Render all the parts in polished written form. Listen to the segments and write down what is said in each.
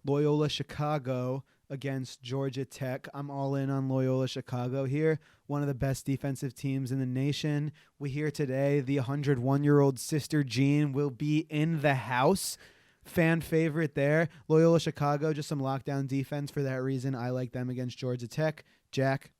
Loyola Chicago against Georgia Tech. I'm all in on Loyola Chicago here. One of the best defensive teams in the nation. We hear today the 101-year-old Sister Jean will be in the house. Fan favorite there. Loyola Chicago, just some lockdown defense. For that reason, I like them against Georgia Tech. Jack?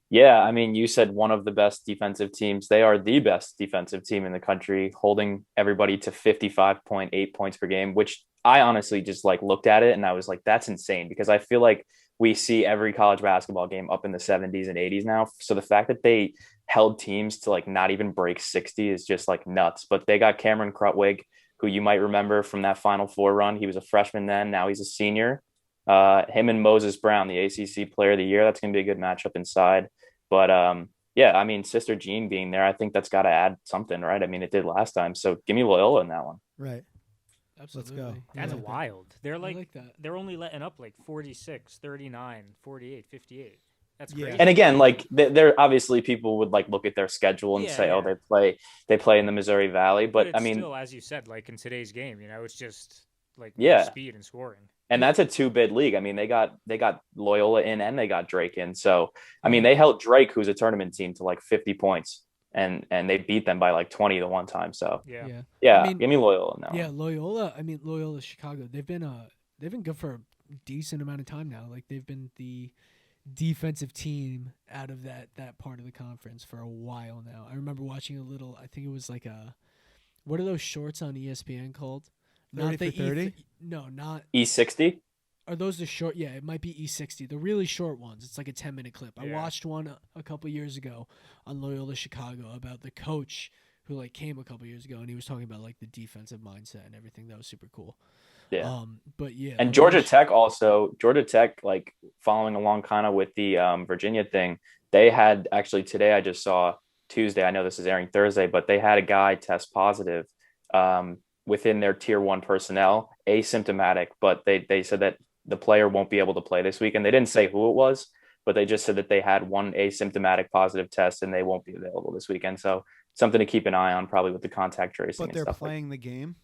Yeah, I mean, you said one of the best defensive teams. They are the best defensive team in the country, holding everybody to 55.8 points per game, which I honestly just like looked at it and I was like, that's insane because I feel like we see every college basketball game up in the 70s and 80s now. So the fact that they held teams to like not even break 60 is just like nuts. But they got Cameron Krutwig, who you might remember from that Final Four run. He was a freshman then. Now he's a senior. Him and Moses Brown, the ACC Player of the Year. That's going to be a good matchup inside. But yeah, I mean, Sister Jean being there, I think that's got to add something, right? I mean, it did last time. So give me Loyola in that one. Right. Absolutely. Let's go. That's like wild. That. They're like that. They're only letting up like 46, 39, 48, 58. That's crazy. And again, like they're obviously people would like look at their schedule and say, oh, they play in the Missouri Valley. But I mean, still, as you said, like in today's game, it's just like speed and scoring. And that's a 2-bid league. I mean, they got Loyola in and they got Drake in. So, I mean, they held Drake, who's a tournament team, to like 50 points and they beat them by like 20 the one time. So, yeah, I mean, give me Loyola now. Yeah, Loyola. I mean, Loyola Chicago. They've been good for a decent amount of time now. Like they've been the defensive team out of that part of the conference for a while now. I remember watching a little. I think it was like what are those shorts on ESPN called? 30 for 30? No, not E60. Are those the short? Yeah, it might be E60. The really short ones. It's like a 10-minute clip. Yeah. I watched one a couple years ago on Loyola Chicago about the coach who like came a couple years ago, and he was talking about like the defensive mindset and everything. That was super cool. Yeah. But yeah. And Georgia Tech, like following along kind of with the Virginia thing, they had actually today, I just saw Tuesday, I know this is airing Thursday, but they had a guy test positive within their tier 1 personnel, asymptomatic, but they said that the player won't be able to play this week. And they didn't say who it was, but they just said that they had one asymptomatic positive test and they won't be available this weekend. So something to keep an eye on, probably with the contact tracing. But they're playing the game?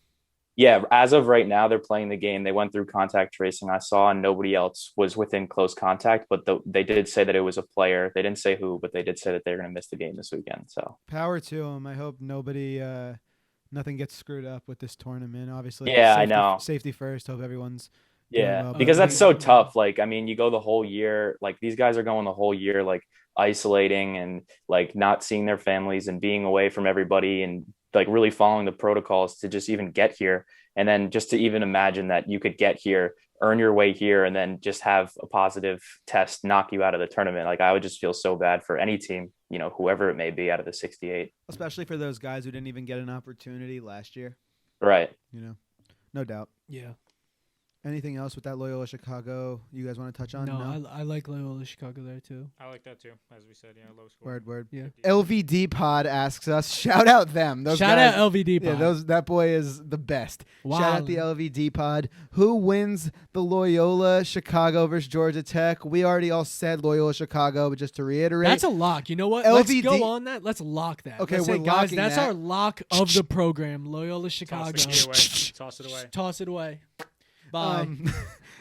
Yeah, as of right now, they're playing the game. They went through contact tracing. I saw, and nobody else was within close contact, but they did say that it was a player. They didn't say who, but they did say that they're going to miss the game this weekend. So power to them. I hope nothing gets screwed up with this tournament. Obviously, yeah, I know. Safety first. Hope everyone's well. Because that's so tough. Like, I mean, you go the whole year. Like these guys are going the whole year, like isolating and like not seeing their families and being away from everybody and like really following the protocols to just even get here. And then just to even imagine that you could get here, earn your way here, and then just have a positive test knock you out of the tournament. Like I would just feel so bad for any team, whoever it may be out of the 68. Especially for those guys who didn't even get an opportunity last year. Right. No doubt. Yeah. Anything else with that Loyola Chicago you guys want to touch on? No? I like Loyola Chicago there too. I like that too, as we said. Low score. Word. Yeah. LVD Pod asks us. Shout out them. Shout out LVD Pod. Yeah, that boy is the best. Wow. Shout out the LVD Pod. Who wins the Loyola Chicago versus Georgia Tech? We already all said Loyola Chicago, but just to reiterate, that's a lock. You know what? LVD Let's go on that. Let's lock that. Okay, Let's we're say, guys, locking that's that. our lock of the program. Loyola Chicago. Toss it away. Toss it away. Bye.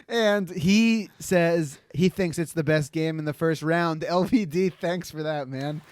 And he says he thinks it's the best game in the first round. LVD, thanks for that, man.